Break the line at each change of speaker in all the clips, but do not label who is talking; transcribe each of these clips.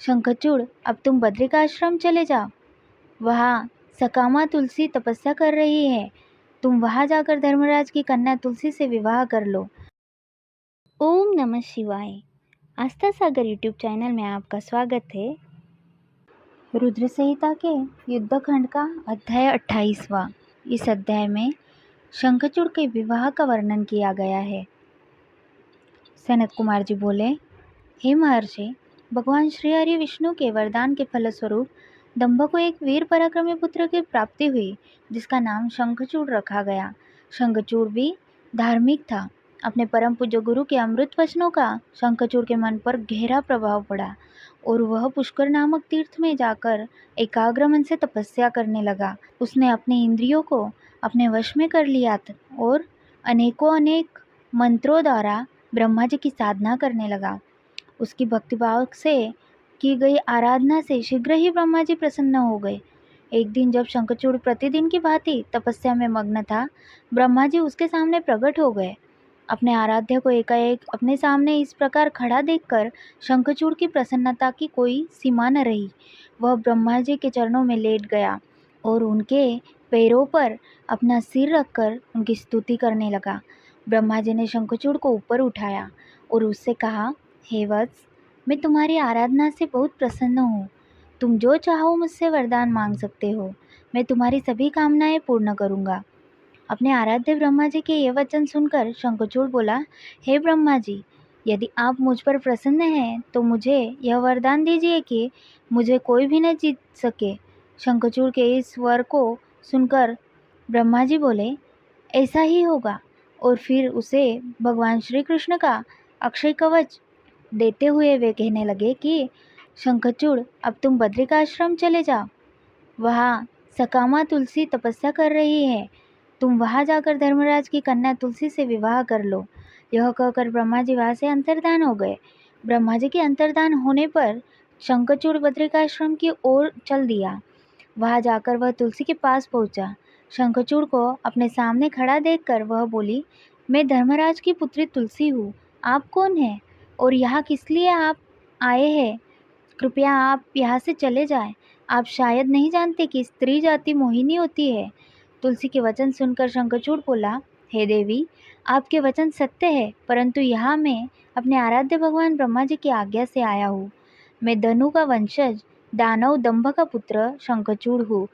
शंखचूड़, अब तुम बद्रिकाश्रम चले जाओ। वहाँ सकामा तुलसी तपस्या कर रही है। तुम वहाँ जाकर धर्मराज की कन्या तुलसी से विवाह कर लो। ओम नमः शिवाय। आस्था सागर यूट्यूब चैनल में आपका स्वागत है। रुद्र संहिता के युद्धखंड का अध्याय 28वां। इस अध्याय में शंखचूड़ के विवाह का वर्णन किया गया है। सनत कुमार जी बोले, हे महर्षि, भगवान श्री हरि विष्णु के वरदान के फलस्वरूप दंभ को एक वीर पराक्रमी पुत्र की प्राप्ति हुई, जिसका नाम शंखचूड़ रखा गया। शंखचूड़ भी धार्मिक था। अपने परम पूज्य गुरु के अमृत वचनों का शंखचूड़ के मन पर गहरा प्रभाव पड़ा और वह पुष्कर नामक तीर्थ में जाकर एकाग्र मन से तपस्या करने लगा। उसने अपने इंद्रियों को अपने वश में कर लिया और अनेक मंत्रों द्वारा ब्रह्मा जी की साधना करने लगा। उसकी भक्तिभाव से की गई आराधना से शीघ्र ही ब्रह्मा जी प्रसन्न हो गए। एक दिन जब शंखचूड़ प्रतिदिन की भांति तपस्या में मग्न था, ब्रह्मा जी उसके सामने प्रकट हो गए। अपने आराध्य को एकाएक अपने सामने इस प्रकार खड़ा देखकर शंखचूड़ की प्रसन्नता की कोई सीमा न रही। वह ब्रह्मा जी के चरणों में लेट गया और उनके पैरों पर अपना सिर रखकर उनकी स्तुति करने लगा। ब्रह्मा जी ने शंखचूड़ को ऊपर उठाया और उससे कहा, हे वत्स, मैं तुम्हारी आराधना से बहुत प्रसन्न हूँ। तुम जो चाहो मुझसे वरदान मांग सकते हो। मैं तुम्हारी सभी कामनाएं पूर्ण करूँगा। अपने आराध्य ब्रह्मा जी के ये वचन सुनकर शंखचूड़ बोला, हे ब्रह्मा जी, यदि आप मुझ पर प्रसन्न हैं तो मुझे यह वरदान दीजिए कि मुझे कोई भी न जीत सके। शंखचूड़ के इस वर को सुनकर ब्रह्मा जी बोले, ऐसा ही होगा। और फिर उसे भगवान श्री कृष्ण का अक्षय कवच देते हुए वे कहने लगे कि शंखचूड़, अब तुम बद्रिकाश्रम चले जाओ। वहाँ सकामा तुलसी तपस्या कर रही है। तुम वहाँ जाकर धर्मराज की कन्या तुलसी से विवाह कर लो। यह कहकर ब्रह्मा जी वहाँ से अंतर्धान हो गए। ब्रह्मा जी के अंतर्धान होने पर शंखचूड़ बद्रिकाश्रम की ओर चल दिया। वहाँ जाकर वह तुलसी के पास पहुँचा। शंखचूड़ को अपने सामने खड़ा देखकर वह बोली, मैं धर्मराज की पुत्री तुलसी हूँ। आप कौन हैं और यहाँ किस लिए आप आए हैं? कृपया आप यहाँ से चले जाएं। आप शायद नहीं जानते कि स्त्री जाति मोहिनी होती है। तुलसी के वचन सुनकर शंखचूड़ बोला, हे देवी, आपके वचन सत्य है, परंतु यहाँ मैं अपने आराध्य भगवान ब्रह्मा जी की आज्ञा से आया हूँ। मैं धनु का वंशज दानव दंभ का पुत्र शंखचूड़ हूँ।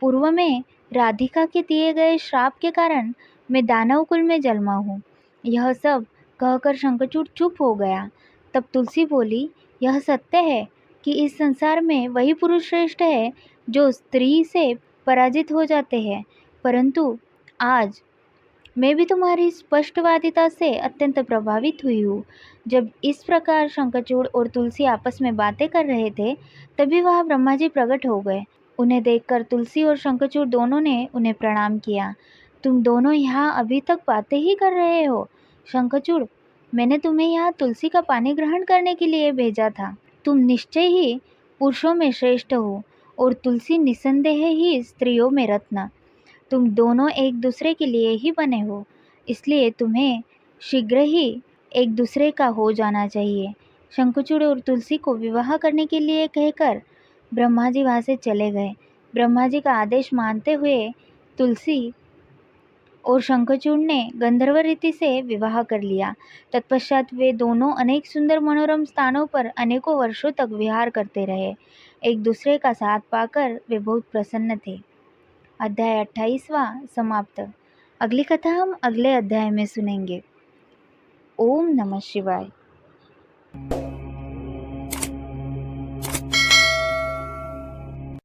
पूर्व में राधिका के दिए गए श्राप के कारण मैं दानव कुल में जन्मा हूँ। यह सब कहकर शंखचूड़ चुप हो गया। तब तुलसी बोली, यह सत्य है कि इस संसार में वही पुरुष श्रेष्ठ है जो स्त्री से पराजित हो जाते हैं, परंतु आज मैं भी तुम्हारी स्पष्टवादिता से अत्यंत प्रभावित हुई हूँ। जब इस प्रकार शंखचूड़ और तुलसी आपस में बातें कर रहे थे, तभी वहाँ ब्रह्मा जी प्रकट हो गए। उन्हें देखकर तुलसी और शंखचूड़ दोनों ने उन्हें प्रणाम किया। तुम दोनों यहाँ अभी तक बातें ही कर रहे हो? शंखचूड़, मैंने तुम्हें यहाँ तुलसी का पानी ग्रहण करने के लिए भेजा था। तुम निश्चय ही पुरुषों में श्रेष्ठ हो और तुलसी निसंदेह ही स्त्रियों में रत्न। तुम दोनों एक दूसरे के लिए ही बने हो, इसलिए तुम्हें शीघ्र ही एक दूसरे का हो जाना चाहिए। शंखचूड़ और तुलसी को विवाह करने के लिए कहकर ब्रह्मा जी वहाँ से चले गए। ब्रह्मा जी का आदेश मानते हुए तुलसी और शंखचूड़ ने गंधर्व रीति से विवाह कर लिया। तत्पश्चात वे दोनों अनेक सुंदर मनोरम स्थानों पर अनेकों वर्षों तक विहार करते रहे। एक दूसरे का साथ पाकर वे बहुत प्रसन्न थे। अध्याय 28वां समाप्त। अगली कथा हम अगले अध्याय में सुनेंगे। ओम नमः शिवाय।